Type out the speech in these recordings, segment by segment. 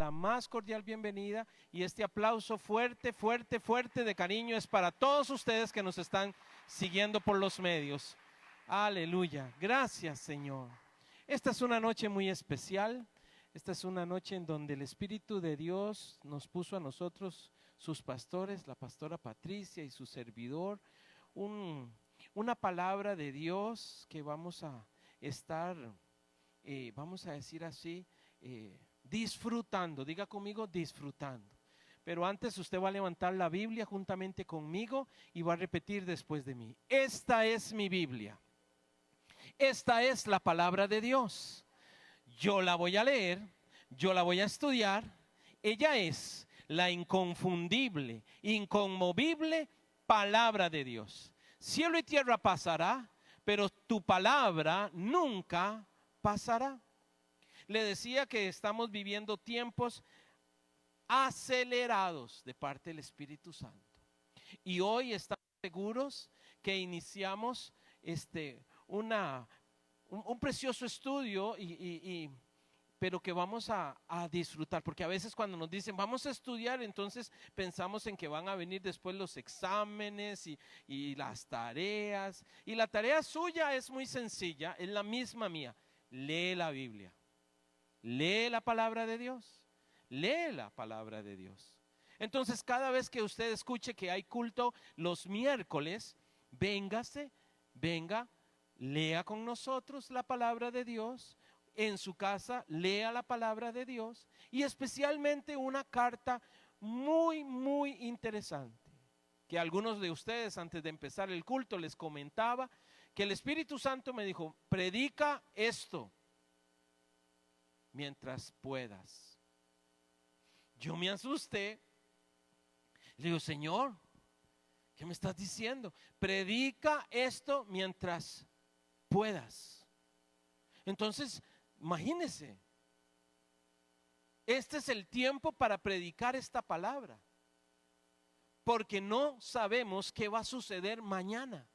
la más cordial bienvenida y este aplauso fuerte, fuerte, fuerte de cariño es para todos ustedes que nos están siguiendo por los medios. Aleluya, gracias Señor. Esta es una noche muy especial, esta es una noche en donde el Espíritu de Dios nos puso a nosotros, sus pastores, la pastora Patricia y su servidor, una palabra de Dios que vamos a estar, vamos a decir así, disfrutando, diga conmigo disfrutando. Pero antes usted va a levantar la Biblia juntamente conmigo y va a repetir después de mí: esta es mi Biblia, esta es la palabra de Dios, yo la voy a leer, yo la voy a estudiar, ella es la inconfundible, inconmovible palabra de Dios. Cielo y tierra pasará, pero tu palabra nunca pasará. Le decía que estamos viviendo tiempos acelerados de parte del Espíritu Santo. Y hoy estamos seguros que iniciamos un precioso estudio, pero que vamos a disfrutar, porque a veces cuando nos dicen vamos a estudiar, entonces pensamos en que van a venir después los exámenes y las tareas. Y la tarea suya es muy sencilla, es la misma mía: lee la Biblia. Lee la palabra de Dios, lee la palabra de Dios. Entonces cada vez que usted escuche que hay culto los miércoles, véngase, venga, lea con nosotros la palabra de Dios. En su casa lea la palabra de Dios, y especialmente una carta muy, muy interesante, que algunos de ustedes antes de empezar el culto les comentaba, que el Espíritu Santo me dijo: predica esto mientras puedas. Yo me asusté, le digo: Señor, ¿qué me estás diciendo? Predica esto mientras puedas. Entonces, imagínese, este es el tiempo para predicar esta palabra, porque no sabemos qué va a suceder mañana.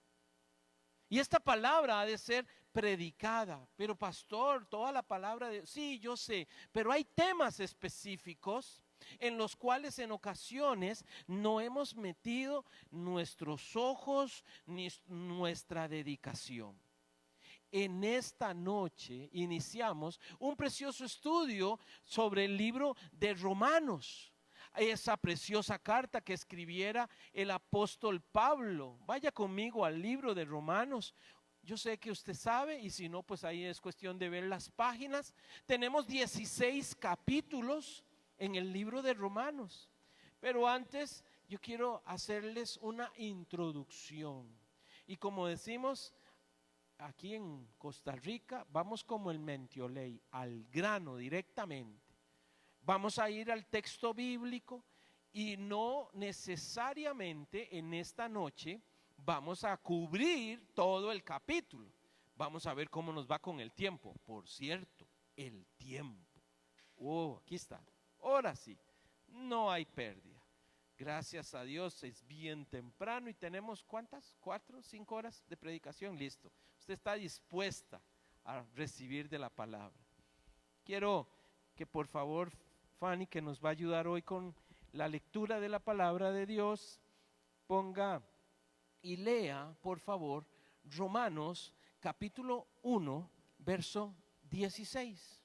Y esta palabra ha de ser predicada. Pero pastor, toda la palabra de... Sí, yo sé, pero hay temas específicos en los cuales en ocasiones no hemos metido nuestros ojos ni nuestra dedicación. En esta noche iniciamos un precioso estudio sobre el libro de Romanos, esa preciosa carta que escribiera el apóstol Pablo. Vaya conmigo al libro de Romanos. Yo sé que usted sabe, y si no, pues ahí es cuestión de ver las páginas. Tenemos 16 capítulos en el libro de Romanos. Pero antes yo quiero hacerles una introducción. Y como decimos aquí en Costa Rica, vamos como el Mentioley, al grano directamente. Vamos a ir al texto bíblico y no necesariamente en esta noche vamos a cubrir todo el capítulo. Vamos a ver cómo nos va con el tiempo. Por cierto, el tiempo. Oh, aquí está. Ahora sí, no hay pérdida. Gracias a Dios es bien temprano y tenemos ¿cuántas? 4, 5 horas de predicación. Listo. Usted está dispuesta a recibir de la palabra. Quiero que por favor Fanny, que nos va a ayudar hoy con la lectura de la palabra de Dios, ponga y lea por favor Romanos capítulo 1 verso 16.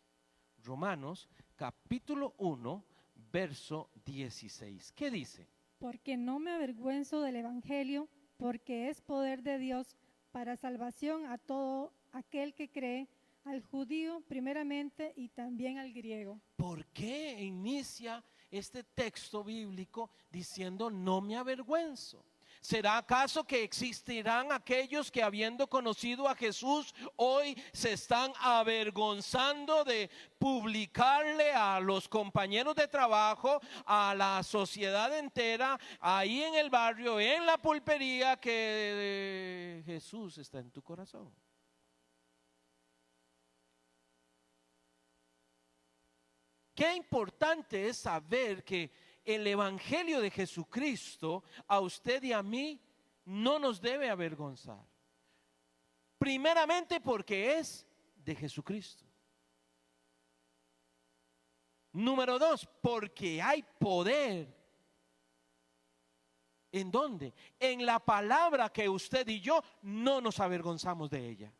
Romanos capítulo 1 verso 16. ¿Qué dice? Porque no me avergüenzo del evangelio, porque es poder de Dios para salvación a todo aquel que cree, al judío primeramente y también al griego. ¿Por qué inicia este texto bíblico diciendo no me avergüenzo? ¿Será acaso que existirán aquellos que, habiendo conocido a Jesús, hoy se están avergonzando de publicarle a los compañeros de trabajo, a la sociedad entera, ahí en el barrio, en la pulpería, que Jesús está en tu corazón? Qué importante es saber que el evangelio de Jesucristo a usted y a mí no nos debe avergonzar. Primeramente porque es de Jesucristo. Número 2, porque hay poder. ¿En dónde? En la palabra que usted y yo no nos avergonzamos de ella.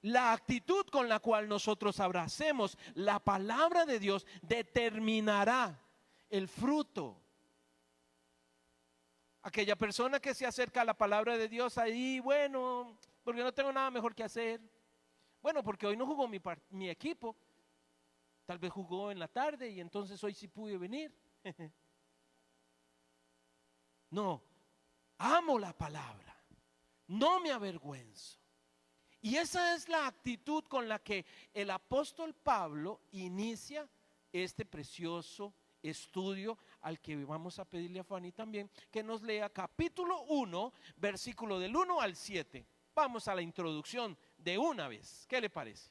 La actitud con la cual nosotros abracemos la palabra de Dios determinará el fruto. Aquella persona que se acerca a la palabra de Dios ahí, bueno, porque no tengo nada mejor que hacer. Bueno, porque hoy no jugó mi equipo. Tal vez jugó en la tarde y entonces hoy sí pude venir. No, amo la palabra, no me avergüenzo. Y esa es la actitud con la que el apóstol Pablo inicia este precioso estudio, al que vamos a pedirle a Fanny también que nos lea capítulo 1, versículo del 1 al 7. Vamos a la introducción de una vez. ¿Qué le parece?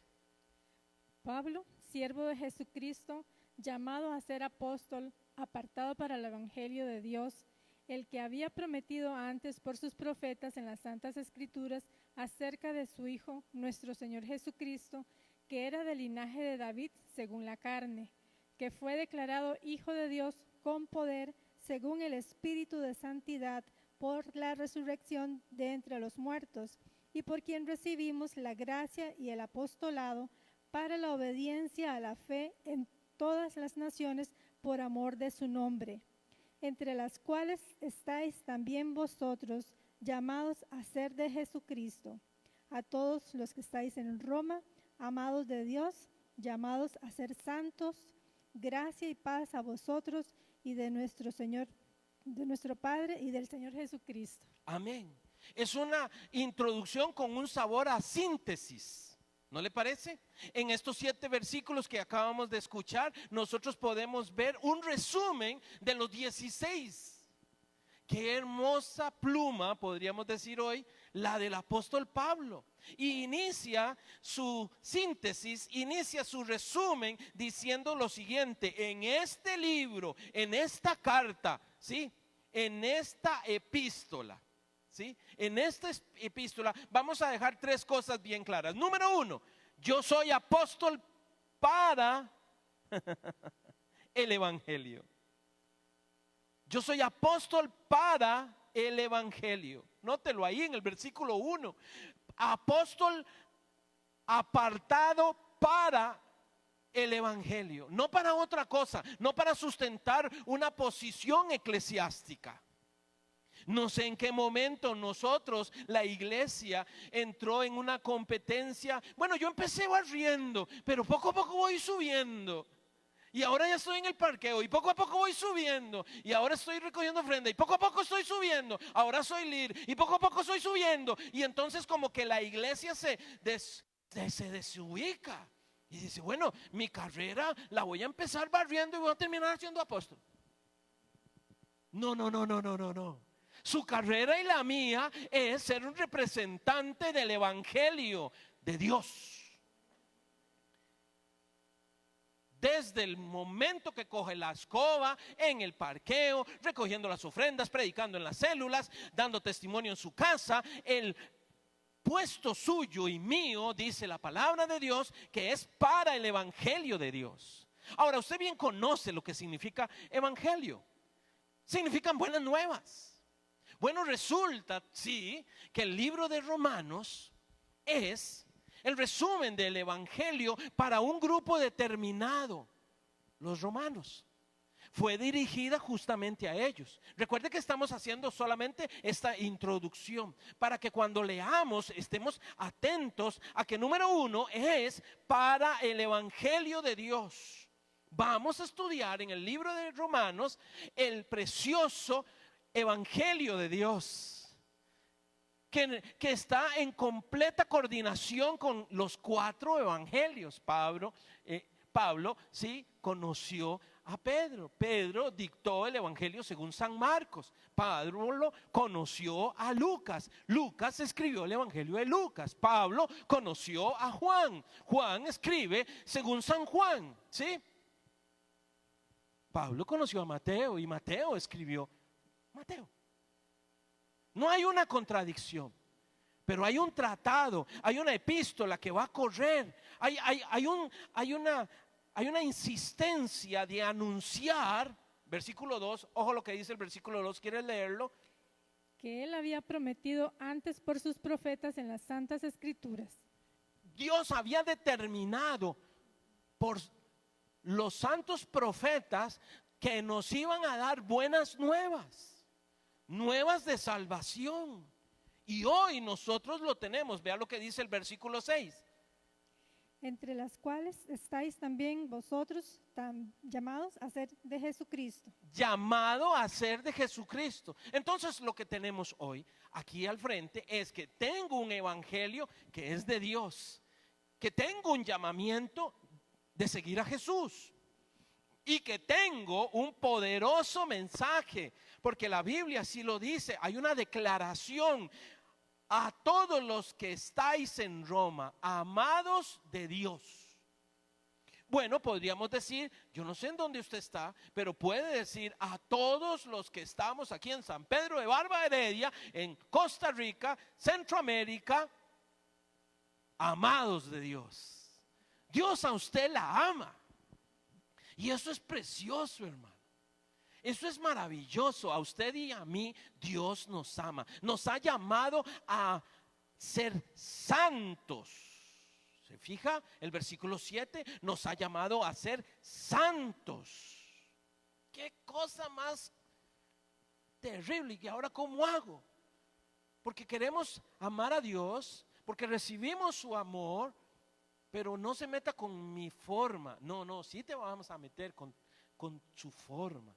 Pablo, siervo de Jesucristo, llamado a ser apóstol, apartado para el evangelio de Dios, el que había prometido antes por sus profetas en las Santas Escrituras acerca de su Hijo, nuestro Señor Jesucristo, que era del linaje de David según la carne, que fue declarado Hijo de Dios con poder según el Espíritu de Santidad por la resurrección de entre los muertos, y por quien recibimos la gracia y el apostolado para la obediencia a la fe en todas las naciones por amor de su nombre, entre las cuales estáis también vosotros, llamados a ser de Jesucristo. A todos los que estáis en Roma, amados de Dios, llamados a ser santos, gracia y paz a vosotros y de nuestro Señor, de nuestro Padre y del Señor Jesucristo. Amén. Es una introducción con un sabor a síntesis. ¿No le parece? En estos 7 versículos que acabamos de escuchar, nosotros podemos ver un resumen de los 16. Qué hermosa pluma, podríamos decir hoy, la del apóstol Pablo. Y inicia su síntesis, inicia su resumen diciendo lo siguiente: en este libro, en esta carta, ¿sí? En esta epístola. ¿Sí? En esta epístola vamos a dejar 3 cosas bien claras. Número 1, yo soy apóstol para el evangelio. Yo soy apóstol para el evangelio. Nótelo ahí en el versículo 1. Apóstol apartado para el evangelio, no para otra cosa, no para sustentar una posición eclesiástica. No sé en qué momento nosotros, la iglesia, entró en una competencia. Bueno, yo empecé barriendo, pero poco a poco voy subiendo. Y ahora ya estoy en el parqueo y poco a poco voy subiendo. Y ahora estoy recogiendo ofrenda y poco a poco estoy subiendo. Ahora soy líder y poco a poco estoy subiendo. Y entonces como que la iglesia se desubica. Y dice, bueno, mi carrera la voy a empezar barriendo y voy a terminar siendo apóstol. No. Su carrera y la mía es ser un representante del evangelio de Dios. Desde el momento que coge la escoba en el parqueo, recogiendo las ofrendas, predicando en las células, dando testimonio en su casa, el puesto suyo y mío, dice la palabra de Dios, que es para el evangelio de Dios. Ahora, usted bien conoce lo que significa evangelio. Significan buenas nuevas. Bueno, resulta, sí, que el libro de Romanos es el resumen del evangelio para un grupo determinado, los romanos. Fue dirigida justamente a ellos. Recuerde que estamos haciendo solamente esta introducción para que cuando leamos estemos atentos a que número 1 es para el evangelio de Dios. Vamos a estudiar en el libro de Romanos el precioso evangelio de Dios, que está en completa coordinación con los 4 evangelios. Pablo, sí, conoció a Pedro. Pedro dictó el evangelio según San Marcos. Pablo conoció a Lucas. Lucas escribió el evangelio de Lucas. Pablo conoció a Juan. Juan escribe según San Juan, ¿sí? Pablo conoció a Mateo y Mateo escribió Mateo. No hay una contradicción, pero hay un tratado, hay una epístola que va a correr, hay una hay una insistencia de anunciar, versículo 2, ojo lo que dice el versículo 2, ¿quieres leerlo? Que él había prometido antes por sus profetas en las santas escrituras. Dios había determinado por los santos profetas que nos iban a dar buenas nuevas, nuevas de salvación. Y hoy nosotros lo tenemos. Vea lo que dice el versículo 6. Entre las cuales estáis también vosotros llamados a ser de Jesucristo. Llamado a ser de Jesucristo. Entonces lo que tenemos hoy aquí al frente es que tengo un evangelio que es de Dios, que tengo un llamamiento de seguir a Jesús y que tengo un poderoso mensaje, porque la Biblia así lo dice. Hay una declaración: a todos los que estáis en Roma, amados de Dios. Bueno, podríamos decir, yo no sé en dónde usted está, pero puede decir a todos los que estamos aquí en San Pedro de Barba Heredia, en Costa Rica, Centroamérica, amados de Dios. Dios a usted la ama. Y eso es precioso, hermano. Eso es maravilloso. A usted y a mí Dios nos ama. Nos ha llamado a ser santos. ¿Se fija? El versículo 7 nos ha llamado a ser santos. ¿Qué cosa más terrible? ¿Y ahora cómo hago? Porque queremos amar a Dios, porque recibimos su amor, pero no se meta con mi forma. No, sí te vamos a meter con su forma.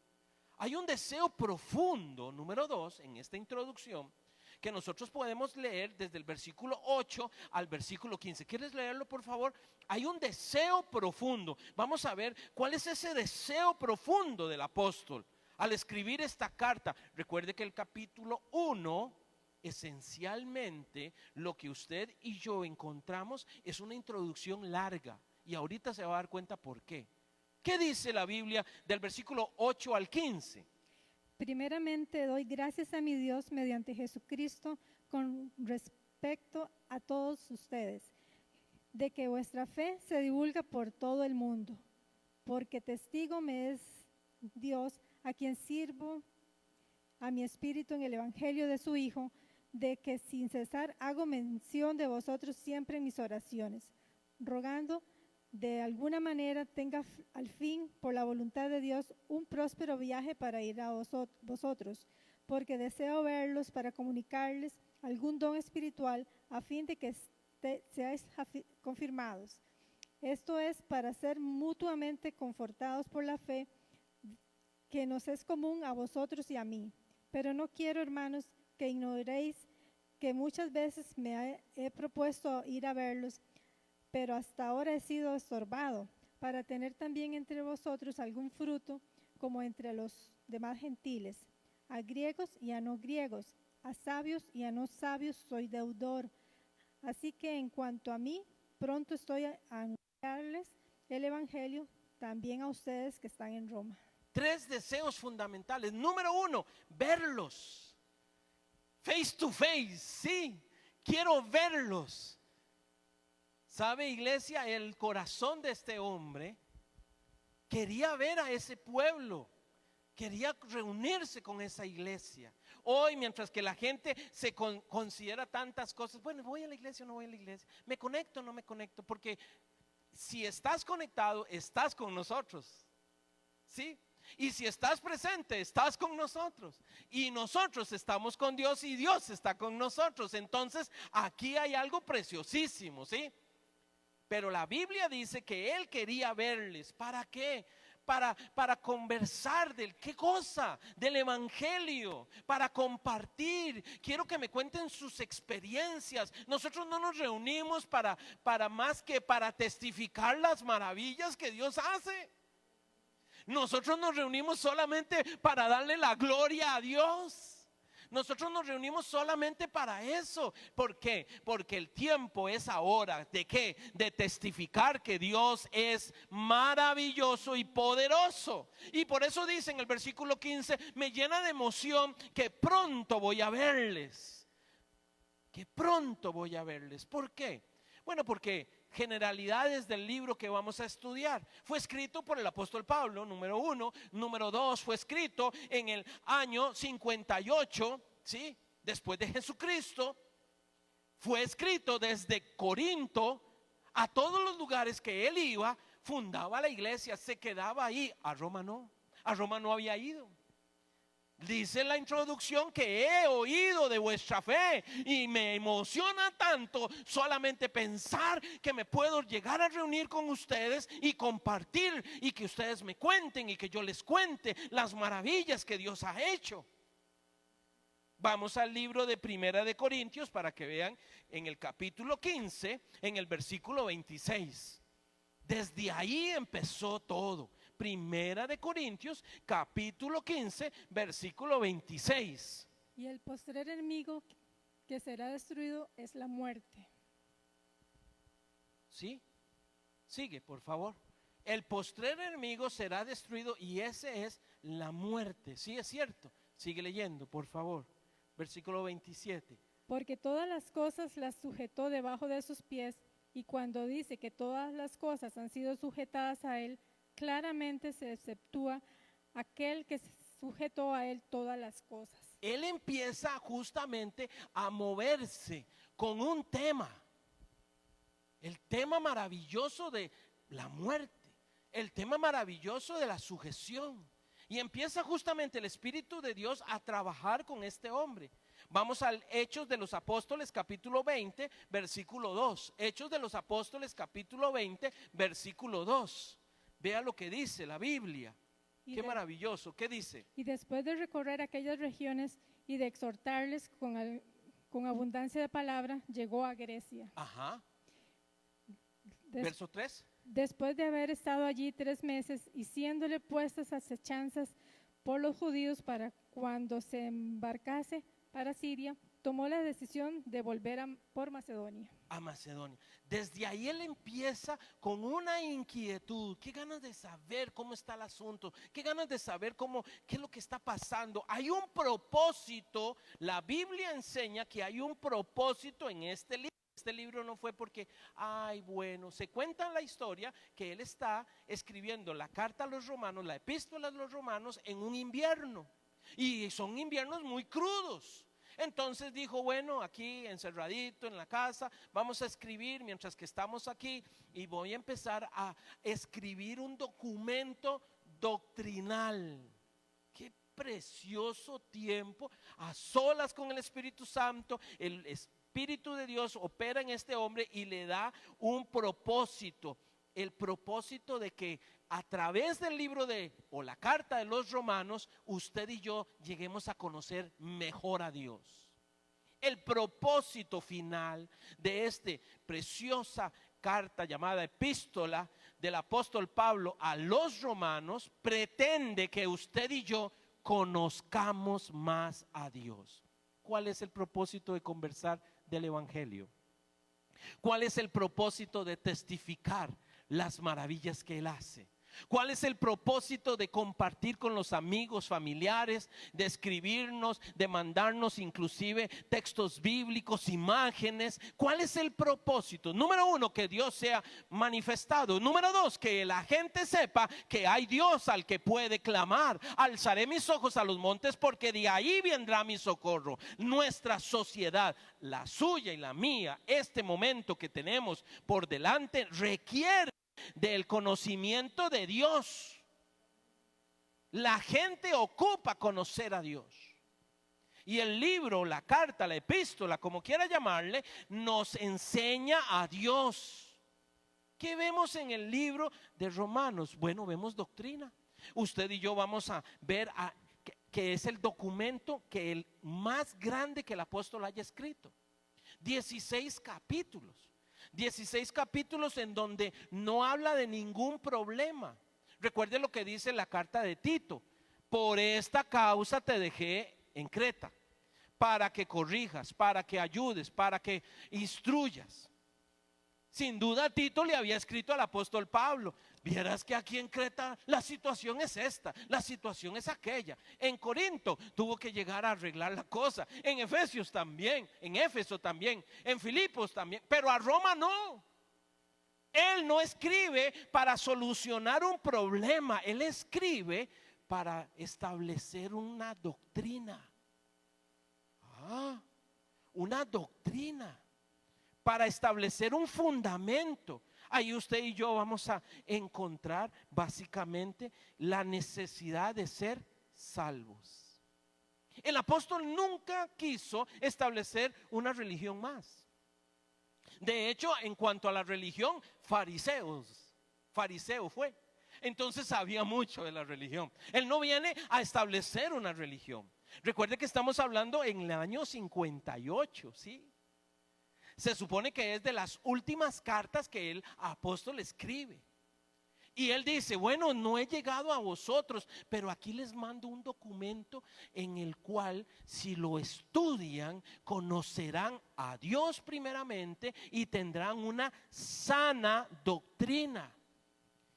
Hay un deseo profundo, número 2, en esta introducción, que nosotros podemos leer desde el versículo 8 al versículo 15. ¿Quieres leerlo, por favor? Hay un deseo profundo. Vamos a ver cuál es ese deseo profundo del apóstol al escribir esta carta. Recuerde que el capítulo 1, esencialmente, lo que usted y yo encontramos es una introducción larga. Y ahorita se va a dar cuenta por qué. ¿Qué dice la Biblia del versículo 8 al 15? Primeramente doy gracias a mi Dios mediante Jesucristo con respecto a todos ustedes, de que vuestra fe se divulga por todo el mundo, porque testigo me es Dios, a quien sirvo a mi espíritu en el evangelio de su Hijo, de que sin cesar hago mención de vosotros siempre en mis oraciones, rogando de alguna manera tenga al fin, por la voluntad de Dios, un próspero viaje para ir a vosotros, porque deseo verlos para comunicarles algún don espiritual a fin de que seáis confirmados. Esto es para ser mutuamente confortados por la fe que nos es común a vosotros y a mí. Pero no quiero, hermanos, que ignoréis que muchas veces me he propuesto ir a verlos, pero hasta ahora he sido estorbado, para tener también entre vosotros algún fruto, como entre los demás gentiles. A griegos y a no griegos, a sabios y a no sabios soy deudor. Así que en cuanto a mí, pronto estoy a anunciarles el evangelio también a ustedes que están en Roma. 3 deseos fundamentales. Número 1, verlos. Face to face, sí, quiero verlos. ¿Sabe, iglesia? El corazón de este hombre quería ver a ese pueblo, quería reunirse con esa iglesia. Hoy, mientras que la gente se considera tantas cosas, bueno, ¿voy a la iglesia o no voy a la iglesia? ¿Me conecto o no me conecto? Porque si estás conectado, estás con nosotros, ¿sí? Y si estás presente, estás con nosotros. Y nosotros estamos con Dios y Dios está con nosotros. Entonces, aquí hay algo preciosísimo, ¿sí? Pero la Biblia dice que él quería verles. ¿Para qué? Para conversar del ¿qué cosa? Del evangelio, para compartir. Quiero que me cuenten sus experiencias. Nosotros no nos reunimos para más que para testificar las maravillas que Dios hace. Nosotros nos reunimos solamente para darle la gloria a Dios. Nosotros nos reunimos solamente para eso. ¿Por qué? Porque el tiempo es ahora. ¿De qué? De testificar que Dios es maravilloso y poderoso. Y por eso dice en el versículo 15, me llena de emoción que pronto voy a verles. Que pronto voy a verles. ¿Por qué? Bueno, porque generalidades del libro que vamos a estudiar. Fue escrito por el apóstol Pablo, número 1. Número 2, fue escrito en el año 58, ¿sí? Después de Jesucristo. Fue escrito desde Corinto a todos los lugares que él iba, fundaba la iglesia, se quedaba ahí. A Roma no había ido. Dice en la introducción que he oído de vuestra fe y me emociona tanto solamente pensar que me puedo llegar a reunir con ustedes y compartir y que ustedes me cuenten y que yo les cuente las maravillas que Dios ha hecho. Vamos al libro de Primera de Corintios para que vean en el capítulo 15, en el versículo 26. Desde ahí empezó todo. Primera de Corintios, capítulo 15, versículo 26. Y el postrer enemigo que será destruido es la muerte. ¿Sí? Sigue, por favor. El postrer enemigo será destruido y ese es la muerte. Sí, es cierto. Sigue leyendo, por favor. Versículo 27. Porque todas las cosas las sujetó debajo de sus pies, y cuando dice que todas las cosas han sido sujetadas a él, claramente se exceptúa aquel que sujetó a él todas las cosas. Él empieza justamente a moverse con un tema. El tema maravilloso de la muerte. El tema maravilloso de la sujeción. Y empieza justamente el Espíritu de Dios a trabajar con este hombre. Vamos al Hechos de los Apóstoles capítulo 20, versículo 2. Hechos de los Apóstoles capítulo 20, versículo 2. Vea lo que dice la Biblia. Qué maravilloso. ¿Qué dice? Y después de recorrer aquellas regiones y de exhortarles con abundancia de palabra, llegó a Grecia. Ajá. Verso 3. Después de haber estado allí 3 meses y siéndole puestas acechanzas por los judíos para cuando se embarcase para Siria, tomó la decisión de volver por Macedonia. A Macedonia. Desde ahí él empieza con una inquietud. Qué ganas de saber cómo está el asunto. Qué ganas de saber qué es lo que está pasando. Hay un propósito. La Biblia enseña que hay un propósito en este libro. Este libro no fue porque, se cuenta la historia que él está escribiendo la carta a los romanos, la epístola a los romanos en un invierno. Y son inviernos muy crudos. Entonces dijo, bueno, aquí encerradito en la casa, vamos a escribir mientras que estamos aquí y voy a empezar a escribir un documento doctrinal. Qué precioso tiempo, a solas con el Espíritu Santo. El Espíritu de Dios opera en este hombre y le da un propósito. El propósito de que a través del libro o la carta de los romanos, usted y yo lleguemos a conocer mejor a Dios. El propósito final de esta preciosa carta llamada epístola del apóstol Pablo a los romanos pretende que usted y yo conozcamos más a Dios. ¿Cuál es el propósito de conversar del evangelio? ¿Cuál es el propósito de testificar las maravillas que él hace? ¿Cuál es el propósito de compartir con los amigos, familiares, de escribirnos, de mandarnos inclusive textos bíblicos, imágenes? ¿Cuál es el propósito? Número 1, que Dios sea manifestado. Número 2, que la gente sepa que hay Dios al que puede clamar. Alzaré mis ojos a los montes porque de ahí vendrá mi socorro. Nuestra sociedad, la suya y la mía, este momento que tenemos por delante requiere del conocimiento de Dios. La gente ocupa conocer a Dios. Y el libro, la carta, la epístola, como quiera llamarle, nos enseña a Dios. ¿Qué vemos en el libro de Romanos? Bueno, vemos doctrina. Usted y yo vamos a ver que es el documento que el más grande que el apóstol haya escrito. 16 capítulos. 16 capítulos en donde no habla de ningún problema. Recuerde lo que dice la carta de Tito: por esta causa te dejé en Creta, para que corrijas, para que ayudes, para que instruyas. Sin duda Tito le había escrito al apóstol Pablo: vieras que aquí en Creta la situación es esta, la situación es aquella. En Corinto tuvo que llegar a arreglar la cosa. En Efesios también, en Éfeso también, en Filipos también, pero a Roma no. Él no escribe para solucionar un problema, él escribe para establecer una doctrina. Una doctrina, para establecer un fundamento. Ahí usted y yo vamos a encontrar básicamente la necesidad de ser salvos. El apóstol nunca quiso establecer una religión más. De hecho, en cuanto a la religión, fariseo fue. Entonces sabía mucho de la religión. Él no viene a establecer una religión. Recuerde que estamos hablando en el año 58, ¿sí? Se supone que es de las últimas cartas que el apóstol escribe. Y él dice, bueno, no he llegado a vosotros, pero aquí les mando un documento en el cual, si lo estudian, conocerán a Dios primeramente y tendrán una sana doctrina.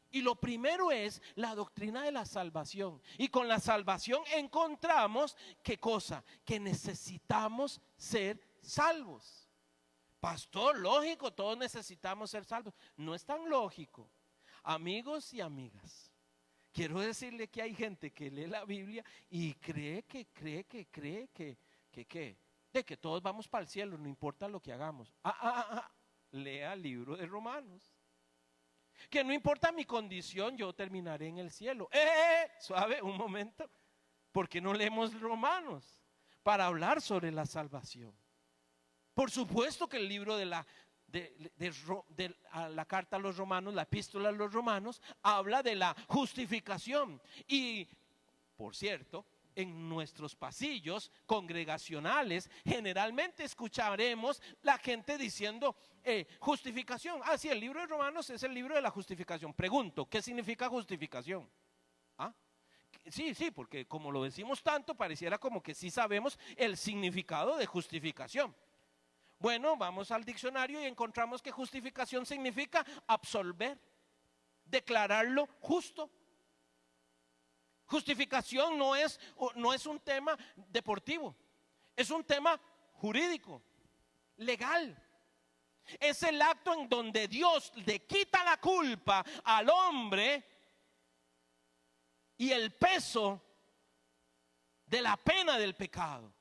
Y lo primero es la doctrina de la salvación. Y con la salvación encontramos, ¿qué cosa? Que necesitamos ser salvos. Pastor, lógico, todos necesitamos ser salvos. No es tan lógico. Amigos y amigas, quiero decirle que hay gente que lee la Biblia y cree de que todos vamos para el cielo, no importa lo que hagamos. Lea el libro de Romanos. Que no importa mi condición, yo terminaré en el cielo. Suave, un momento. ¿Por qué no leemos Romanos para hablar sobre la salvación? Por supuesto que el libro de la carta a los romanos, la epístola a los romanos, habla de la justificación. Y, por cierto, en nuestros pasillos congregacionales generalmente escucharemos la gente diciendo justificación. Sí, el libro de Romanos es el libro de la justificación. Pregunto, ¿qué significa justificación? Sí, porque como lo decimos tanto, pareciera como que sí sabemos el significado de justificación. Bueno, vamos al diccionario y encontramos que justificación significa absolver, declararlo justo. Justificación no es un tema deportivo, es un tema jurídico, legal. Es el acto en donde Dios le quita la culpa al hombre y el peso de la pena del pecado.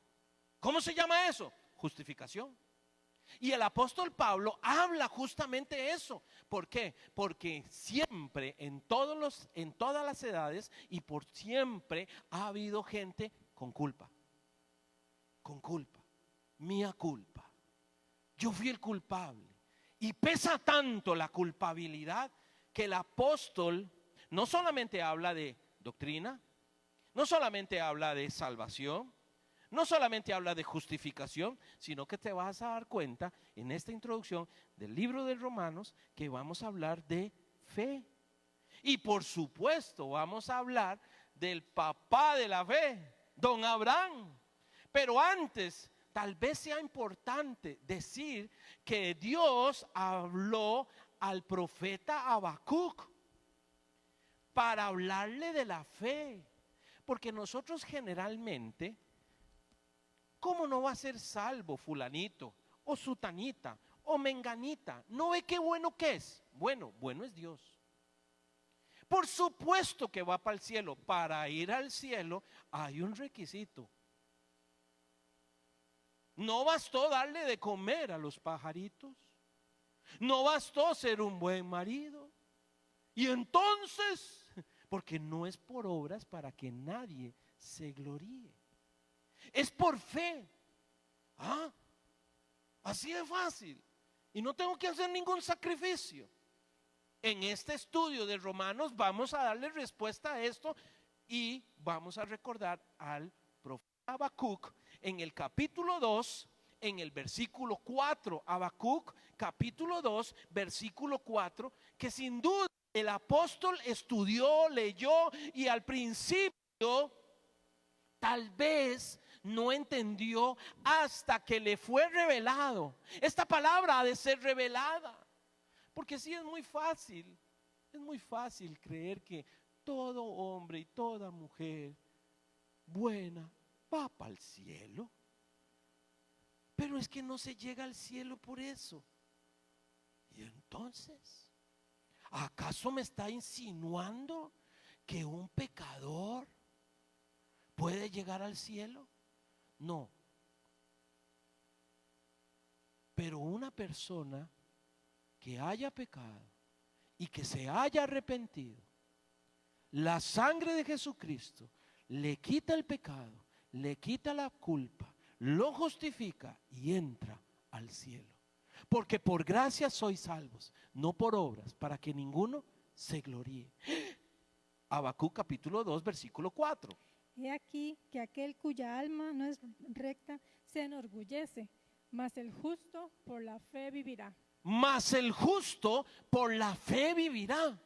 ¿Cómo se llama eso? Justificación. Y el apóstol Pablo habla justamente eso. ¿Por qué? Porque siempre, en todas las edades y por siempre ha habido gente con culpa. Con culpa. Mía culpa. Yo fui el culpable. Y pesa tanto la culpabilidad que el apóstol no solamente habla de doctrina, no solamente habla de salvación, no solamente habla de justificación, sino que te vas a dar cuenta en esta introducción del libro de Romanos que vamos a hablar de fe. Y por supuesto vamos a hablar del papá de la fe, don Abraham. Pero antes, tal vez sea importante decir que Dios habló al profeta Habacuc para hablarle de la fe. Porque nosotros generalmente, ¿cómo no va a ser salvo fulanito o sutanita o menganita? ¿No ve qué bueno que es? Bueno es Dios. Por supuesto que va para el cielo. Para ir al cielo hay un requisito. No bastó darle de comer a los pajaritos. No bastó ser un buen marido. Y entonces, porque no es por obras para que nadie se gloríe. Es por fe. Así de fácil. Y no tengo que hacer ningún sacrificio. En este estudio de Romanos vamos a darle respuesta a esto y vamos a recordar al profeta Habacuc en el capítulo 2, en el versículo 4. Habacuc, capítulo 2, versículo 4, que sin duda el apóstol estudió, leyó y al principio tal vez no entendió hasta que le fue revelado. Esta palabra ha de ser revelada. Porque sí es muy fácil creer que todo hombre y toda mujer buena va para el cielo. Pero es que no se llega al cielo por eso. Y entonces, ¿Acaso me está insinuando que un pecador puede llegar al cielo? No. Pero una persona que haya pecado y que se haya arrepentido, la sangre de Jesucristo le quita el pecado, le quita la culpa, lo justifica y entra al cielo. Porque por gracia sois salvos, no por obras, para que ninguno se gloríe. Habacuc capítulo 2 versículo 4. He aquí que aquel cuya alma no es recta se enorgullece, mas el justo por la fe vivirá. Mas el justo por la fe vivirá.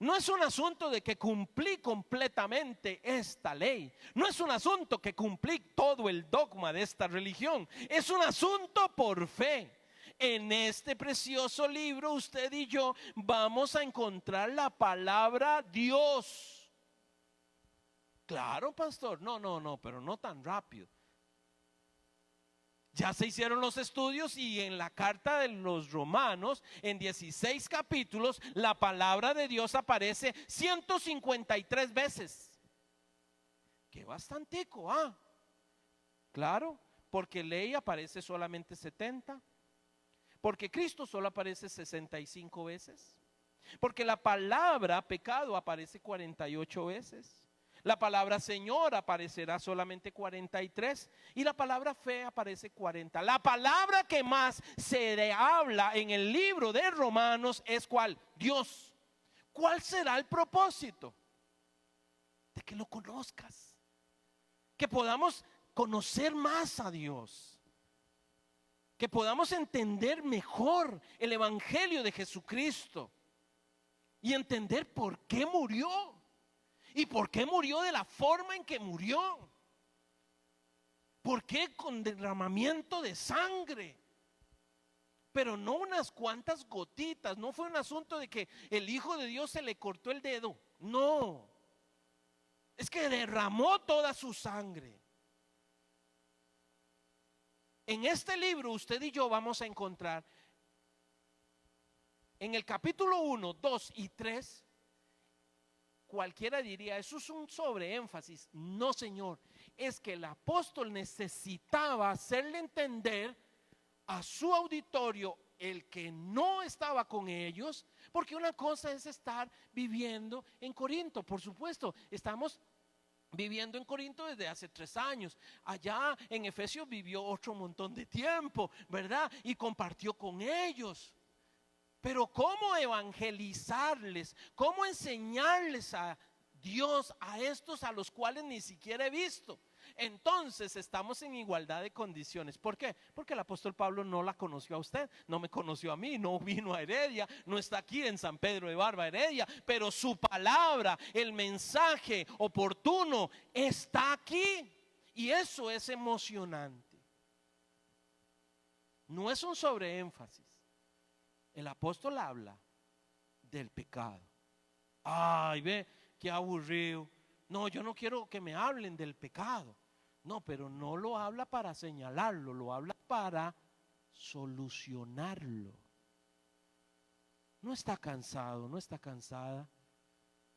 No es un asunto de que cumplí completamente esta ley. No es un asunto que cumplí todo el dogma de esta religión. Es un asunto por fe. En este precioso libro usted y yo vamos a encontrar la palabra Dios. Claro, pastor. No, pero no tan rápido. Ya se hicieron los estudios y en la carta de los Romanos, en 16 capítulos, la palabra de Dios aparece 153 veces. Qué bastantico, claro, porque ley aparece solamente 70, porque Cristo solo aparece 65 veces, porque la palabra pecado aparece 48 veces. La palabra Señor aparecerá solamente 43 y la palabra fe aparece 40. La palabra que más se le habla en el libro de Romanos es ¿cuál? Dios. ¿Cuál será el propósito? De que lo conozcas, que podamos conocer más a Dios, que podamos entender mejor el evangelio de Jesucristo y entender por qué murió. ¿Y por qué murió de la forma en que murió? ¿Por qué con derramamiento de sangre? Pero no unas cuantas gotitas. No fue un asunto de que el Hijo de Dios se le cortó el dedo. No. Es que derramó toda su sangre. En este libro usted y yo vamos a encontrar en el capítulo 1, 2 y 3. Cualquiera diría, eso es un sobreénfasis. No, Señor, es que el apóstol necesitaba hacerle entender a su auditorio, el que no estaba con ellos, porque una cosa es estar viviendo en Corinto. Por supuesto, estamos viviendo en Corinto desde hace 3 años. Allá en Efesios vivió otro montón de tiempo, ¿verdad? Y compartió con ellos. Pero ¿cómo evangelizarles? ¿Cómo enseñarles a Dios a estos a los cuales ni siquiera he visto? Entonces estamos en igualdad de condiciones. ¿Por qué? Porque el apóstol Pablo no la conoció a usted, no me conoció a mí, no vino a Heredia, no está aquí en San Pedro de Barba, Heredia, pero su palabra, el mensaje oportuno está aquí. Y eso es emocionante. No es un sobreénfasis. El apóstol habla del pecado. Ay, ve, qué aburrido. No, yo no quiero que me hablen del pecado. No, pero no lo habla para señalarlo, lo habla para solucionarlo. ¿No está cansado, no está cansada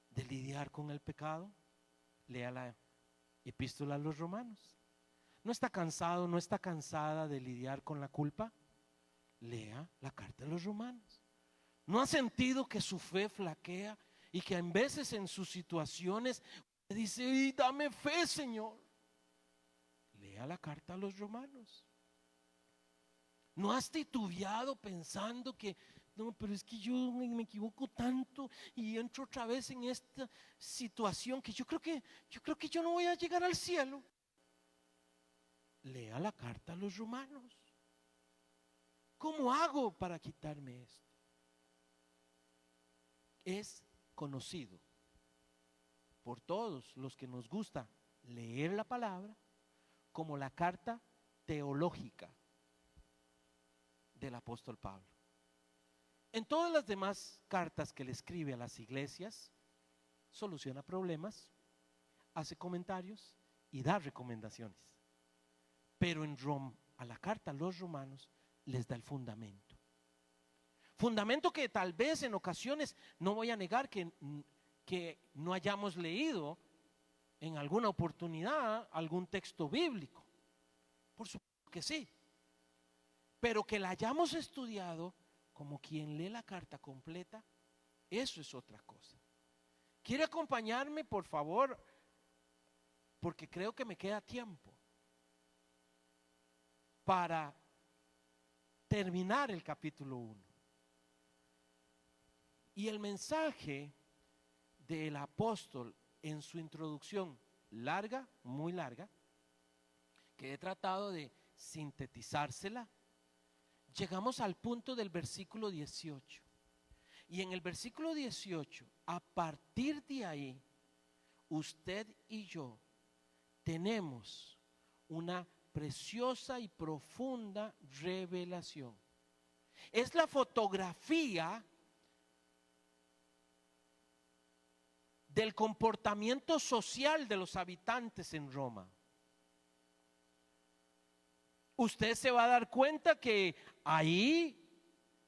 de lidiar con el pecado? Lea la epístola a los Romanos. ¿No está cansado, no está cansada de lidiar con la culpa? Lea la carta de los Romanos. ¿No ha sentido que su fe flaquea y que en veces en sus situaciones dice, dame fe, Señor? Lea la carta a los Romanos. ¿No has titubeado pensando que no, pero es que yo me equivoco tanto y entro otra vez en esta situación que yo creo que yo no voy a llegar al cielo? Lea la carta a los Romanos. ¿Cómo hago para quitarme esto? Es conocido por todos los que nos gusta leer la palabra como la carta teológica del apóstol Pablo. En todas las demás cartas que le escribe a las iglesias, soluciona problemas, hace comentarios y da recomendaciones. Pero a la carta a los romanos les da el fundamento. Fundamento que tal vez en ocasiones, no voy a negar que no hayamos leído en alguna oportunidad algún texto bíblico. Por supuesto que sí. Pero que la hayamos estudiado como quien lee la carta completa, eso es otra cosa. ¿Quiere acompañarme, por favor? Porque creo que me queda tiempo para terminar el capítulo 1. Y el mensaje del apóstol en su introducción larga, muy larga, que he tratado de sintetizársela, llegamos al punto del versículo 18. Y en el versículo 18, a partir de ahí, usted y yo tenemos una preciosa y profunda revelación. Es la fotografía del comportamiento social de los habitantes en Roma. Usted se va a dar cuenta que ahí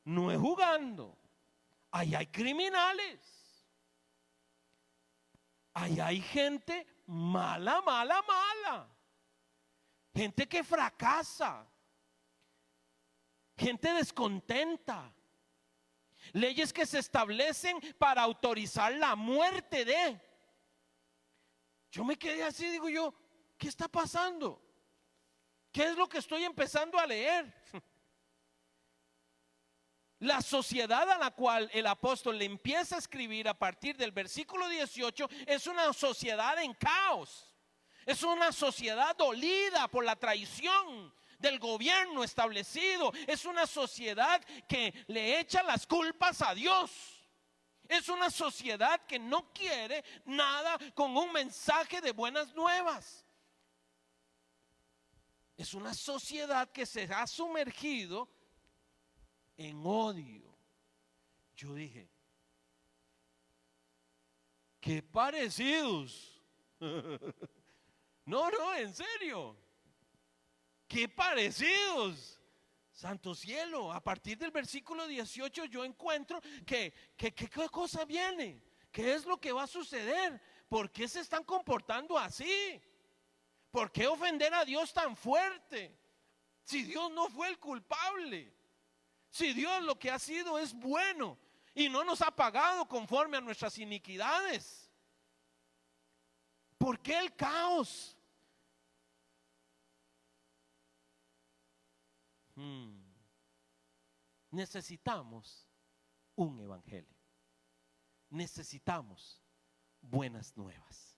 no es jugando, ahí hay criminales, ahí hay gente mala, mala, mala, gente que fracasa, gente descontenta, leyes que se establecen para autorizar la muerte de. Yo me quedé así, digo yo, ¿qué está pasando? ¿Qué es lo que estoy empezando a leer? La sociedad a la cual el apóstol le empieza a escribir a partir del versículo 18 es una sociedad en caos. Es una sociedad dolida por la traición del gobierno establecido. Es una sociedad que le echa las culpas a Dios. Es una sociedad que no quiere nada con un mensaje de buenas nuevas. Es una sociedad que se ha sumergido en odio. Yo dije, qué parecidos. No, en serio. Qué parecidos. Santo cielo, a partir del versículo 18 yo encuentro que qué cosa viene. ¿Qué es lo que va a suceder? ¿Por qué se están comportando así? ¿Por qué ofender a Dios tan fuerte? Si Dios no fue el culpable, si Dios lo que ha sido es bueno y no nos ha pagado conforme a nuestras iniquidades. ¿Por qué el caos? Necesitamos un evangelio. Necesitamos buenas nuevas.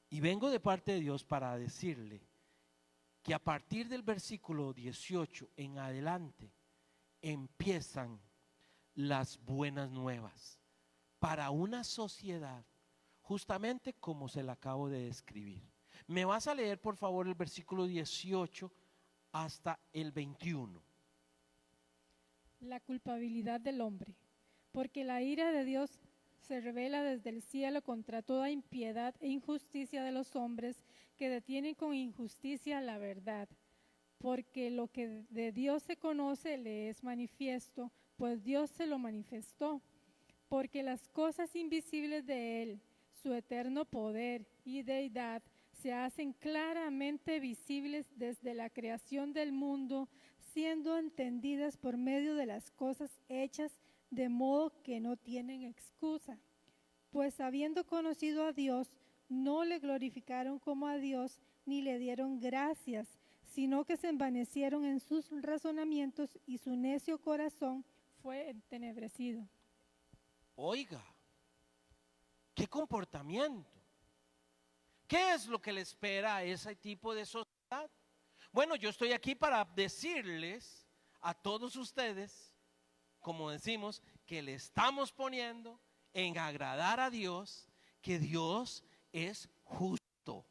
Y vengo de parte de Dios para decirle que a partir del versículo 18 en adelante empiezan las buenas nuevas para una sociedad justamente como se la acabo de describir. ¿Me vas a leer por favor el versículo 18 hasta el 21? La culpabilidad del hombre, porque la ira de Dios se revela desde el cielo contra toda impiedad e injusticia de los hombres que detienen con injusticia la verdad. Porque lo que de Dios se conoce le es manifiesto, pues Dios se lo manifestó. Porque las cosas invisibles de Él, su eterno poder y deidad, se hacen claramente visibles desde la creación del mundo, siendo entendidas por medio de las cosas hechas, de modo que no tienen excusa. Pues habiendo conocido a Dios, no le glorificaron como a Dios, ni le dieron gracias, sino que se envanecieron en sus razonamientos y su necio corazón fue entenebrecido. Oiga, ¿qué comportamiento? ¿Qué es lo que le espera a ese tipo de sociedad? Bueno, yo estoy aquí para decirles a todos ustedes, como decimos, que le estamos poniendo en agradar a Dios, que Dios es justo.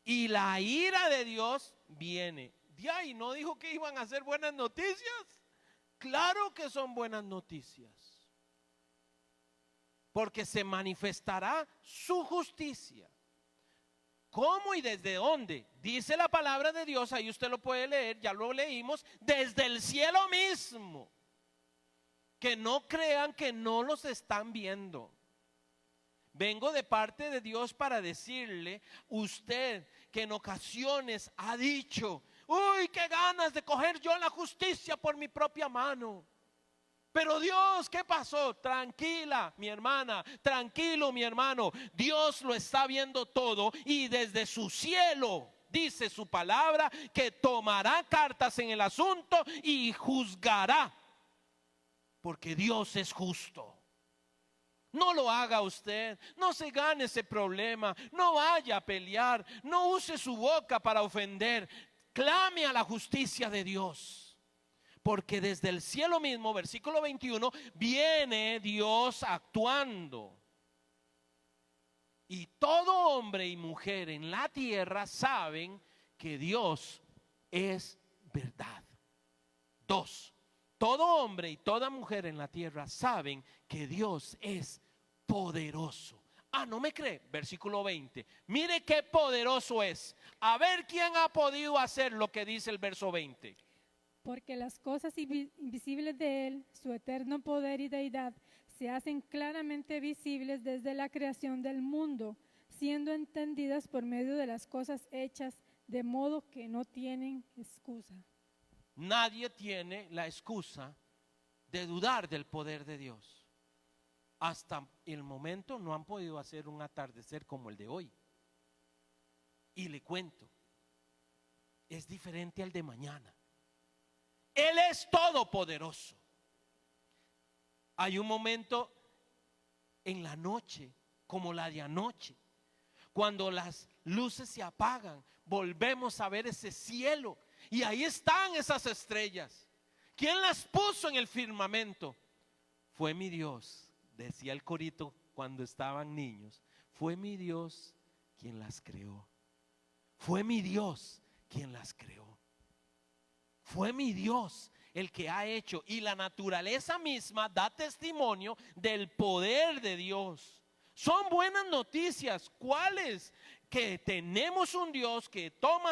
Y la ira de Dios viene. De ahí no dijo que iban a ser buenas noticias. Claro que son buenas noticias. Porque se manifestará su justicia. ¿Cómo y desde dónde? Dice la palabra de Dios, ahí usted lo puede leer, ya lo leímos, desde el cielo mismo. Que no crean que no los están viendo. Vengo de parte de Dios para decirle, usted que en ocasiones ha dicho, uy, qué ganas de coger yo la justicia por mi propia mano. Pero Dios, ¿qué pasó? Tranquila, mi hermana, tranquilo, mi hermano. Dios lo está viendo todo y desde su cielo dice su palabra que tomará cartas en el asunto y juzgará. Porque Dios es justo. No lo haga usted, no se gane ese problema, no vaya a pelear, no use su boca para ofender. Clame a la justicia de Dios. Porque desde el cielo mismo, versículo 21, viene Dios actuando. Y todo hombre y mujer en la tierra saben que Dios es verdad. 2. Todo hombre y toda mujer en la tierra saben que Dios es poderoso. ¿No me cree? Versículo 20. Mire qué poderoso es. A ver quién ha podido hacer lo que dice el verso 20. Porque las cosas invisibles de Él, su eterno poder y deidad, se hacen claramente visibles desde la creación del mundo, siendo entendidas por medio de las cosas hechas, de modo que no tienen excusa. Nadie tiene la excusa de dudar del poder de Dios. Hasta el momento no han podido hacer un atardecer como el de hoy. Y le cuento, es diferente al de mañana. Él es todopoderoso. Hay un momento en la noche, como la de anoche, cuando las luces se apagan, volvemos a ver ese cielo. Y ahí están esas estrellas. ¿Quién las puso en el firmamento? Fue mi Dios, decía el corito cuando estaban niños. Fue mi Dios quien las creó. Fue mi Dios quien las creó. Fue mi Dios el que ha hecho. Y la naturaleza misma da testimonio del poder de Dios. Son buenas noticias. ¿Cuáles? Que tenemos un Dios que toma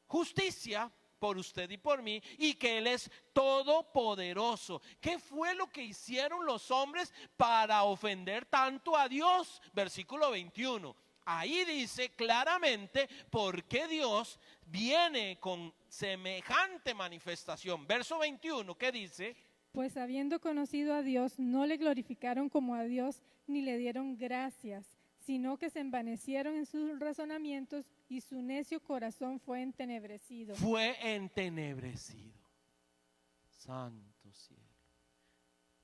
justicia por usted y por mí, y que Él es todopoderoso. ¿Qué fue lo que hicieron los hombres para ofender tanto a Dios? Versículo 21. Ahí dice claramente por qué Dios viene con semejante manifestación. Verso 21, ¿qué dice? Pues habiendo conocido a Dios, no le glorificaron como a Dios, ni le dieron gracias, sino que se envanecieron en sus razonamientos y su necio corazón fue entenebrecido. Fue entenebrecido. Santo cielo.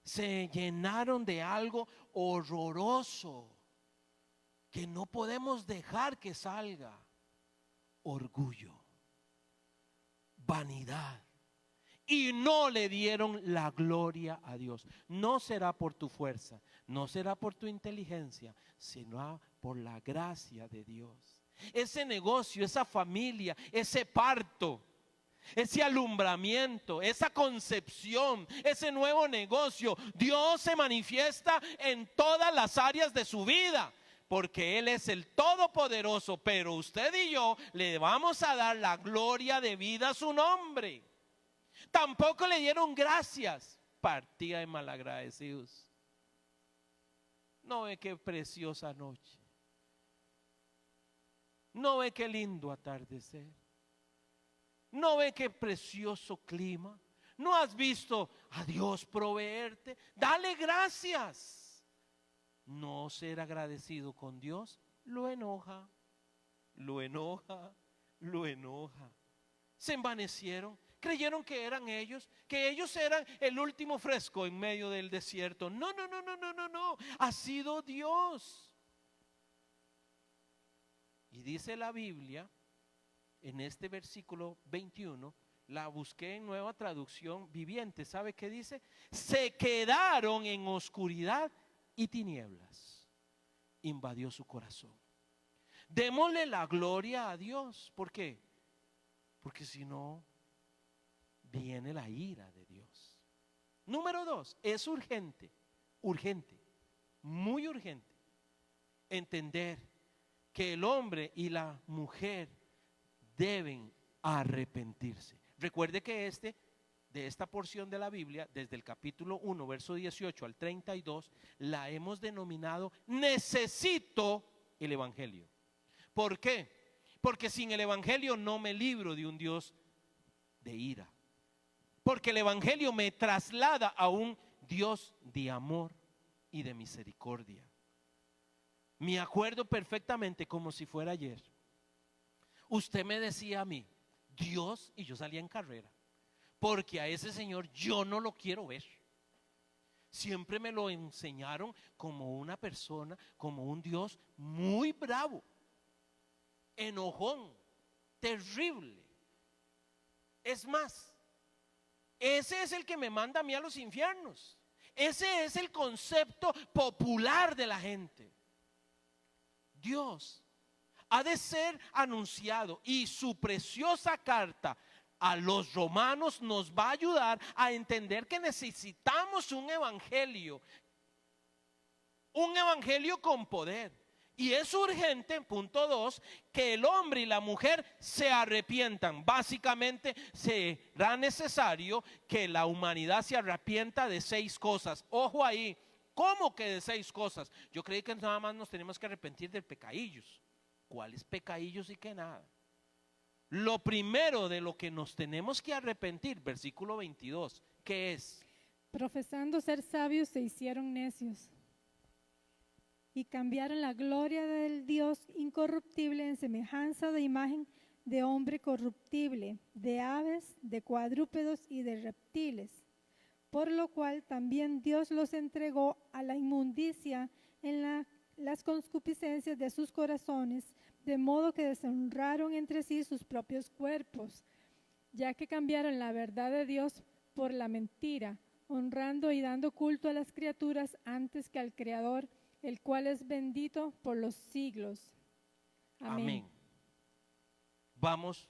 Se llenaron de algo horroroso que no podemos dejar que salga. Orgullo, vanidad. Y no le dieron la gloria a Dios. No será por tu fuerza, no será por tu inteligencia, sino por la gracia de Dios. Ese negocio, esa familia, ese parto, ese alumbramiento, esa concepción, ese nuevo negocio, Dios se manifiesta en todas las áreas de su vida. Porque Él es el Todopoderoso, pero usted y yo le vamos a dar la gloria debida a su nombre. Tampoco le dieron gracias. Partida de malagradecidos. No ve qué preciosa noche. No ve qué lindo atardecer. No ve qué precioso clima. No has visto a Dios proveerte. Dale gracias. No ser agradecido con Dios lo enoja, lo enoja, lo enoja. Se envanecieron, creyeron que eran ellos, que ellos eran el último fresco en medio del desierto. No, no, no, no, no, no, no. Ha sido Dios. Y dice la Biblia, en este versículo 21, la busqué en Nueva Traducción Viviente. ¿Sabe qué dice? Se quedaron en oscuridad y tinieblas. Invadió su corazón. Démosle la gloria a Dios. ¿Por qué? Porque si no, viene la ira de Dios. Número 2, es urgente, muy urgente, entender que el hombre y la mujer deben arrepentirse. Recuerde que este de esta porción de la Biblia, desde el capítulo 1, verso 18 al 32, la hemos denominado necesito el Evangelio. ¿Por qué? Porque sin el Evangelio no me libro de un Dios de ira. Porque el Evangelio me traslada a un Dios de amor y de misericordia. Me acuerdo perfectamente como si fuera ayer. Usted me decía a mí, Dios, y yo salía en carrera, porque a ese señor yo no lo quiero ver. Siempre me lo enseñaron como una persona, como un Dios muy bravo, enojón, terrible. Es más, ese es el que me manda a mí a los infiernos. Ese es el concepto popular de la gente. Dios ha de ser anunciado y su preciosa carta a los romanos nos va a ayudar a entender que necesitamos un evangelio con poder. Y es urgente, punto 2, que el hombre y la mujer se arrepientan. Básicamente será necesario que la humanidad se arrepienta de 6 cosas. Ojo ahí, ¿cómo que de 6 cosas? Yo creí que nada más nos tenemos que arrepentir de pecadillos. ¿Cuáles pecadillos y qué nada? Lo primero de lo que nos tenemos que arrepentir, versículo 22, ¿qué es? Profesando ser sabios se hicieron necios y cambiaron la gloria del Dios incorruptible en semejanza de imagen de hombre corruptible, de aves, de cuadrúpedos y de reptiles, por lo cual también Dios los entregó a la inmundicia en las concupiscencias de sus corazones, de modo que deshonraron entre sí sus propios cuerpos, ya que cambiaron la verdad de Dios por la mentira, honrando y dando culto a las criaturas antes que al Creador, el cual es bendito por los siglos. Amén. Vamos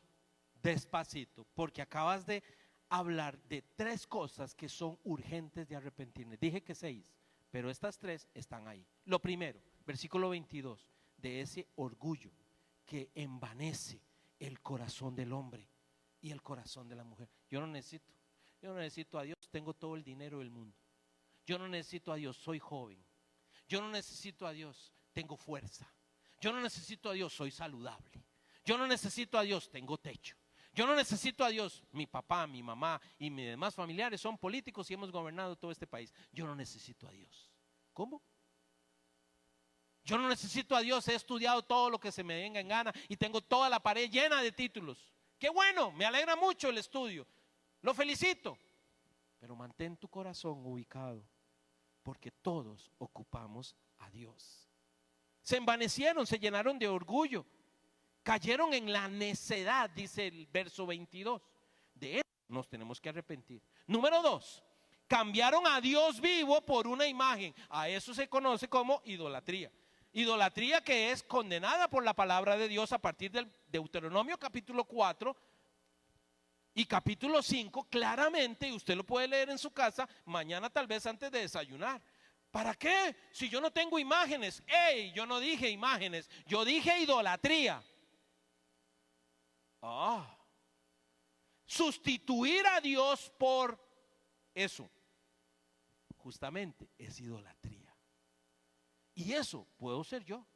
despacito, porque acabas de hablar de 3 cosas que son urgentes de arrepentirme. Dije que 6, pero estas 3 están ahí. Lo primero, versículo 22, de ese orgullo que envanece el corazón del hombre y el corazón de la mujer. Yo no necesito a Dios, tengo todo el dinero del mundo. Yo no necesito a Dios, soy joven. Yo no necesito a Dios, tengo fuerza. Yo no necesito a Dios, soy saludable. Yo no necesito a Dios, tengo techo. Yo no necesito a Dios, mi papá, mi mamá y mis demás familiares son políticos y hemos gobernado todo este país. Yo no necesito a Dios. ¿Cómo? Yo no necesito a Dios, he estudiado todo lo que se me venga en gana y tengo toda la pared llena de títulos. Qué bueno, me alegra mucho el estudio, lo felicito. Pero mantén tu corazón ubicado, porque todos ocupamos a Dios. Se envanecieron, se llenaron de orgullo, cayeron en la necedad, dice el verso 22. De eso nos tenemos que arrepentir. Número 2, cambiaron a Dios vivo por una imagen. A eso se conoce como idolatría. Idolatría que es condenada por la palabra de Dios a partir del Deuteronomio capítulo 4 y capítulo 5, claramente, y usted lo puede leer en su casa mañana tal vez antes de desayunar. ¿Para qué? Si yo no tengo imágenes. Yo no dije imágenes, yo dije idolatría. Sustituir a Dios por eso, justamente es idolatría. Y eso puedo ser yo.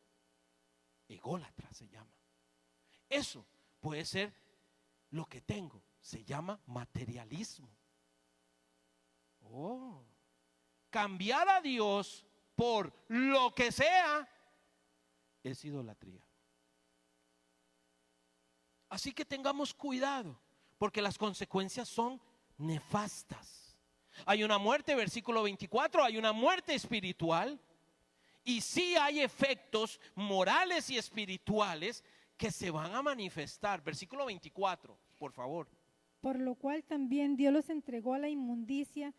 Ególatra se llama. Eso puede ser lo que tengo. Se llama materialismo. Cambiar a Dios por lo que sea es idolatría. Así que tengamos cuidado, porque las consecuencias son nefastas. Hay una muerte, versículo 24, hay una muerte espiritual. Y sí hay efectos morales y espirituales que se van a manifestar. Versículo 24, por favor. Por lo cual también Dios los entregó a la inmundicia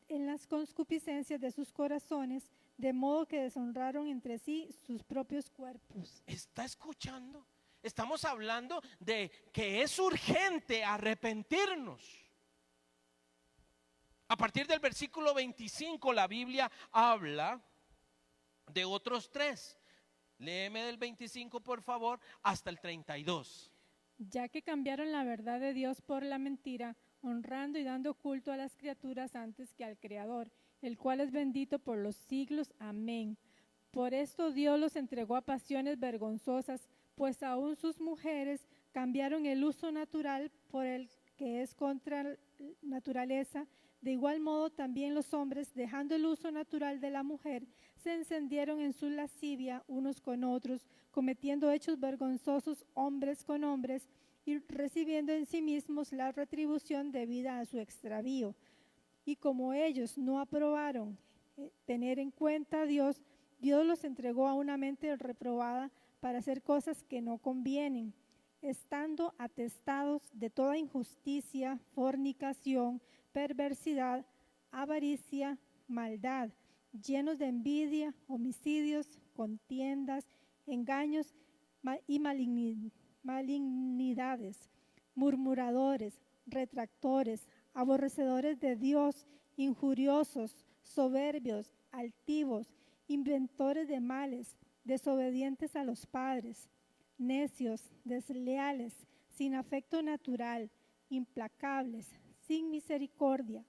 en las concupiscencias de sus corazones, de modo que deshonraron entre sí sus propios cuerpos. ¿Está escuchando? Estamos hablando de que es urgente arrepentirnos. A partir del versículo 25 la Biblia habla de otros 3. Léeme del 25 por favor hasta el 32. Ya que cambiaron la verdad de Dios por la mentira, honrando y dando culto a las criaturas antes que al Creador, el cual es bendito por los siglos. Amén. Por esto Dios los entregó a pasiones vergonzosas, pues aún sus mujeres cambiaron el uso natural por el que es contra naturaleza. De igual modo también los hombres, dejando el uso natural de la mujer, se encendieron en su lascivia unos con otros, cometiendo hechos vergonzosos hombres con hombres y recibiendo en sí mismos la retribución debida a su extravío. Y como ellos no aprobaron tener en cuenta a Dios, Dios los entregó a una mente reprobada para hacer cosas que no convienen, estando atestados de toda injusticia, fornicación, perversidad, avaricia, maldad, llenos de envidia, homicidios, contiendas, engaños y malignidades, murmuradores, retractores, aborrecedores de Dios, injuriosos, soberbios, altivos, inventores de males, desobedientes a los padres, necios, desleales, sin afecto natural, implacables, sin misericordia,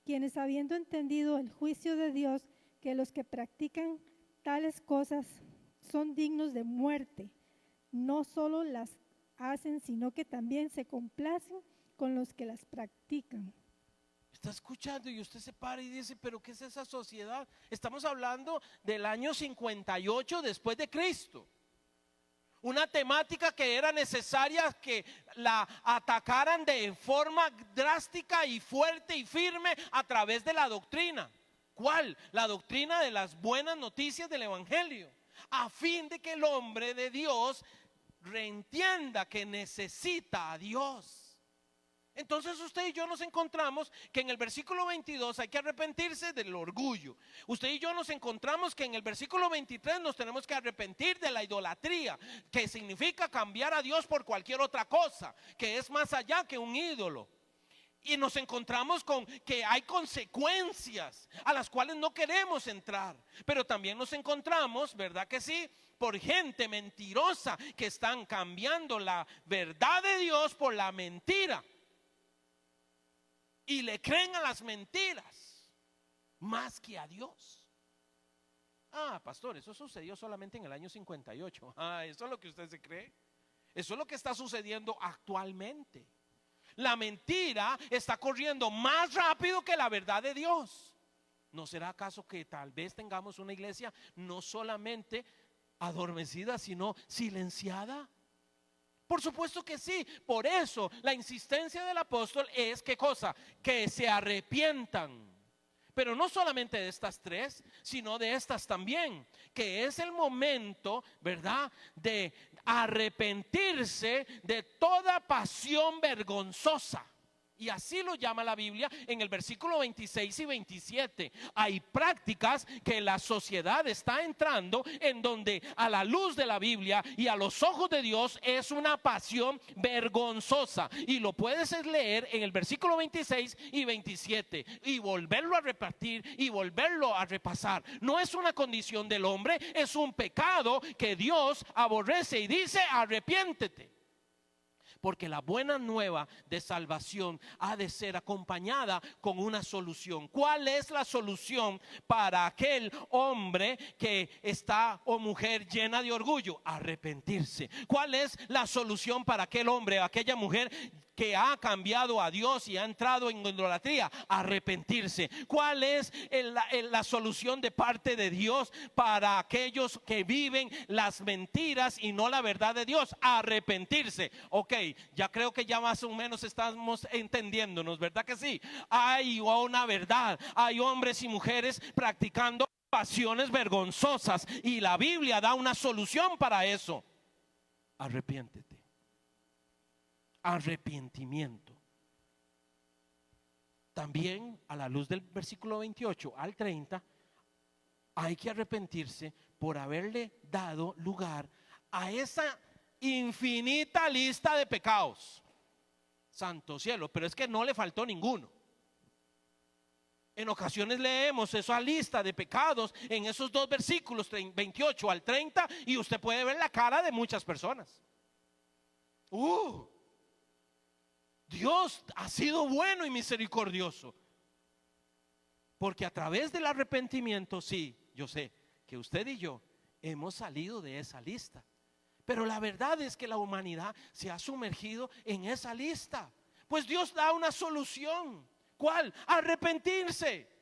quienes habiendo entendido el juicio de Dios, que los que practican tales cosas son dignos de muerte, no solo las hacen, sino que también se complacen con los que las practican. Está escuchando y usted se para y dice, pero ¿qué es esa sociedad? Estamos hablando del año 58 después de Cristo. Una temática que era necesaria que la atacaran de forma drástica y fuerte y firme a través de la doctrina. ¿Cuál? La doctrina de las buenas noticias del Evangelio, a fin de que el hombre de Dios reentienda que necesita a Dios. Entonces usted y yo nos encontramos que en el versículo 22 hay que arrepentirse del orgullo. Usted y yo nos encontramos que en el versículo 23 nos tenemos que arrepentir de la idolatría, que significa cambiar a Dios por cualquier otra cosa, que es más allá que un ídolo. Y nos encontramos con que hay consecuencias a las cuales no queremos entrar. Pero también nos encontramos, ¿verdad que sí?, por gente mentirosa que están cambiando la verdad de Dios por la mentira. Y le creen a las mentiras más que a Dios. Ah, pastor, eso sucedió solamente en el año 58. Eso es lo que usted se cree. Eso es lo que está sucediendo actualmente. La mentira está corriendo más rápido que la verdad de Dios. ¿No será acaso que tal vez tengamos una iglesia no solamente adormecida, sino silenciada? Por supuesto que sí. Por eso la insistencia del apóstol es, ¿qué cosa? Que se arrepientan. Pero no solamente de estas tres, sino de estas también, que es el momento, ¿verdad?, de arrepentirse de toda pasión vergonzosa. Y así lo llama la Biblia en el versículo 26 y 27. Hay prácticas que la sociedad está entrando en donde a la luz de la Biblia y a los ojos de Dios es una pasión vergonzosa. Y lo puedes leer en el versículo 26 y 27 y volverlo a repartir y volverlo a repasar. No es una condición del hombre, es un pecado que Dios aborrece y dice: arrepiéntete. Porque la buena nueva de salvación ha de ser acompañada con una solución. ¿Cuál es la solución para aquel hombre que está o mujer llena de orgullo? Arrepentirse. ¿Cuál es la solución para aquel hombre o aquella mujer que ha cambiado a Dios y ha entrado en idolatría? Arrepentirse. ¿Cuál es la solución de parte de Dios para aquellos que viven las mentiras y no la verdad de Dios? Arrepentirse. Ok, ya creo que ya más o menos estamos entendiéndonos, ¿verdad que sí? Hay una verdad, hay hombres y mujeres practicando pasiones vergonzosas y la Biblia da una solución para eso. Arrepiéntete. Arrepentimiento. También a la luz del versículo 28 al 30 hay que arrepentirse por haberle dado lugar a esa infinita lista de pecados. Santo cielo, pero es que no le faltó ninguno. En ocasiones leemos esa lista de pecados en esos dos versículos 28 al 30 y usted puede ver la cara de muchas personas. Dios ha sido bueno y misericordioso. Porque a través del arrepentimiento, sí, yo sé que usted y yo hemos salido de esa lista. Pero la verdad es que la humanidad se ha sumergido en esa lista. Pues Dios da una solución. ¿Cuál? Arrepentirse.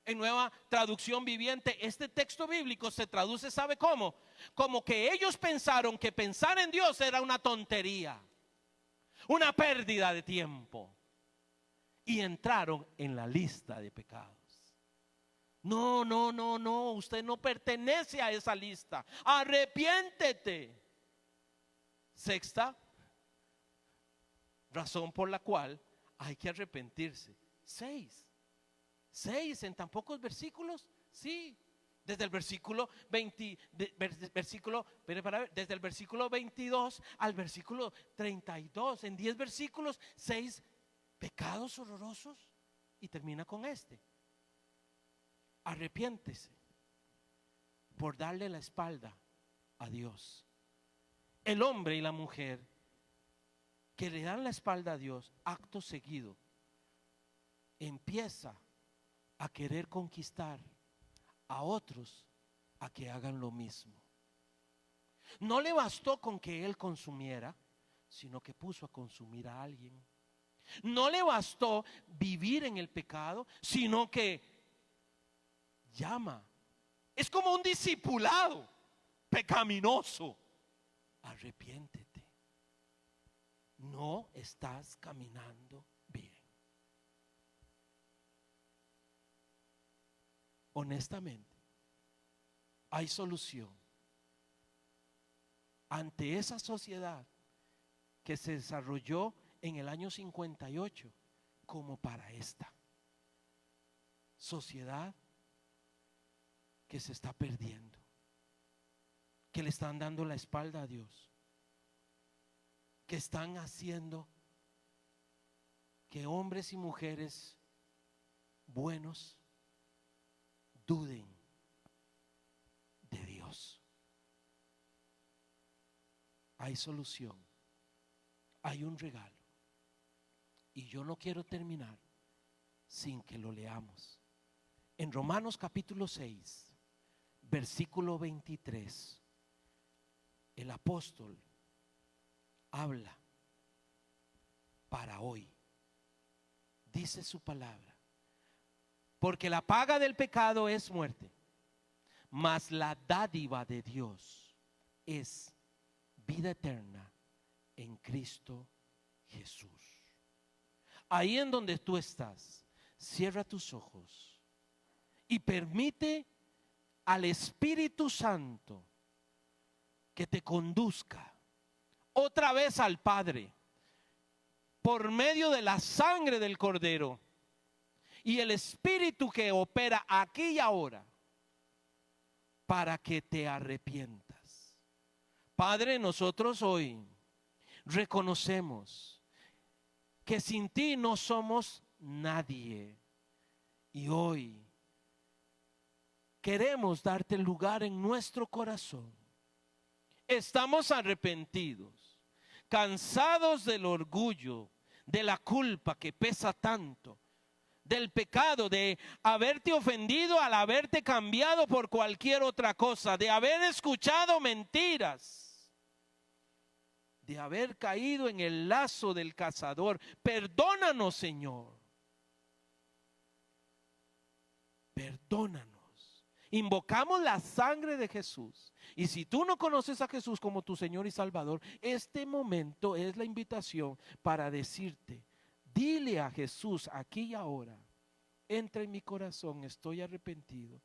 En Nueva Traducción Viviente, este texto bíblico se traduce, ¿sabe cómo? Como que ellos pensaron que pensar en Dios era una tontería, una pérdida de tiempo, y entraron en la lista de pecados. No, no, no, no, usted no pertenece a esa lista. Arrepiéntete. Sexta razón por la cual hay que arrepentirse. Seis en tan pocos versículos. Sí, desde el versículo 20, desde el versículo 22 al versículo 32, en 10 versículos, 6 pecados horrorosos, y termina con este: arrepiéntese por darle la espalda a Dios. El hombre y la mujer que le dan la espalda a Dios, acto seguido empieza a querer conquistar a otros a que hagan lo mismo. No le bastó con que él consumiera, sino que puso a consumir a alguien. No le bastó vivir en el pecado, sino que llama. Es como un discipulado pecaminoso. Arrepiéntete. No estás caminando bien. Honestamente, hay solución ante esa sociedad que se desarrolló en el año 58 como para esta sociedad que se está perdiendo, que le están dando la espalda a Dios, que están haciendo que hombres y mujeres buenos duden de Dios. Hay solución, hay un regalo, y yo no quiero terminar sin que lo leamos. En Romanos capítulo 6, versículo 23, el apóstol habla para hoy. Dice su palabra: porque la paga del pecado es muerte, mas la dádiva de Dios es vida eterna en Cristo Jesús. Ahí en donde tú estás, cierra tus ojos y permite al Espíritu Santo que te conduzca otra vez al Padre por medio de la sangre del Cordero y el Espíritu que opera aquí y ahora para que te arrepientas. Padre, nosotros hoy reconocemos que sin ti no somos nadie, y hoy queremos darte lugar en nuestro corazón. Estamos arrepentidos, cansados del orgullo, de la culpa que pesa tanto, del pecado, de haberte ofendido al haberte cambiado por cualquier otra cosa, de haber escuchado mentiras, de haber caído en el lazo del cazador. Perdónanos, Señor. Perdónanos. Invocamos la sangre de Jesús. Y si tú no conoces a Jesús como tu Señor y Salvador, este momento es la invitación para decirte: dile a Jesús aquí y ahora: entra en mi corazón, estoy arrepentido,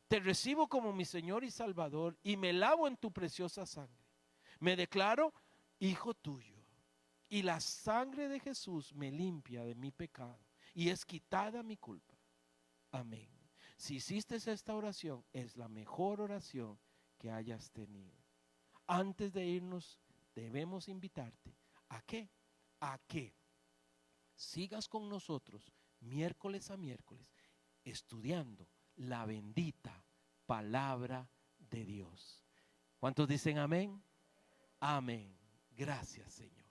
te recibo como mi Señor y Salvador y me lavo en tu preciosa sangre. Me declaro hijo tuyo, y la sangre de Jesús me limpia de mi pecado y es quitada mi culpa. Amén. Si hiciste esta oración, es la mejor oración que hayas tenido. Antes de irnos, debemos invitarte ¿a qué? A que sigas con nosotros miércoles a miércoles estudiando la bendita palabra de Dios. ¿Cuántos dicen amén? Amén. Gracias, Señor.